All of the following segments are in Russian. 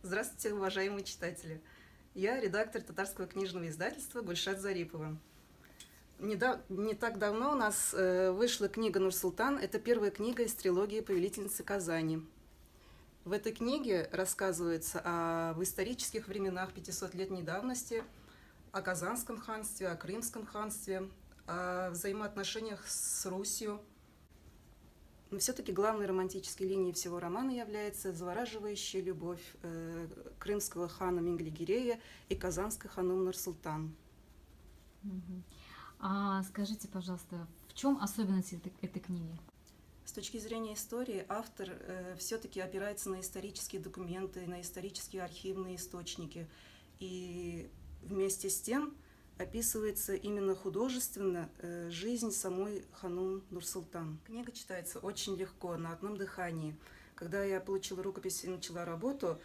Здравствуйте, уважаемые читатели! Я редактор татарского книжного издательства Гульшат Зарипова. Не так давно у нас вышла книга «Нур-Султан». Это первая книга из трилогии «Повелительницы Казани». В этой книге рассказывается в исторических временах 500-летней давности, о Казанском ханстве, о Крымском ханстве, о взаимоотношениях с Русью. Но все-таки главной романтической линией всего романа является завораживающая любовь крымского хана Менглигерея и казанской ханум Нур-Султан. А скажите, пожалуйста, в чем особенность этой книги? С точки зрения истории, автор все-таки опирается на исторические документы, на исторические архивные источники. И вместе с тем описывается именно художественно жизнь самой ханум Нур-Султан. Книга читается очень легко, на одном дыхании. Когда я получила рукопись и начала работу,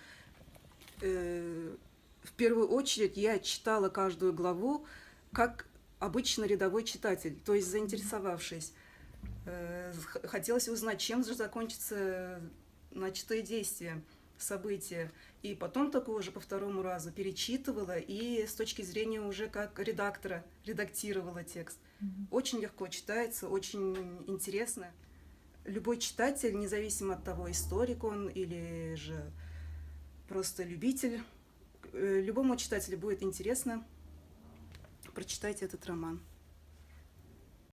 в первую очередь я читала каждую главу как обычно рядовой читатель, то есть заинтересовавшись. Хотелось узнать, чем же закончится начатое действие, события. И потом только уже по второму разу перечитывала и с точки зрения уже как редактора редактировала текст. Очень легко читается, очень интересно. Любой читатель, независимо от того, историк он или же просто любитель, любому читателю будет интересно. Прочитайте этот роман.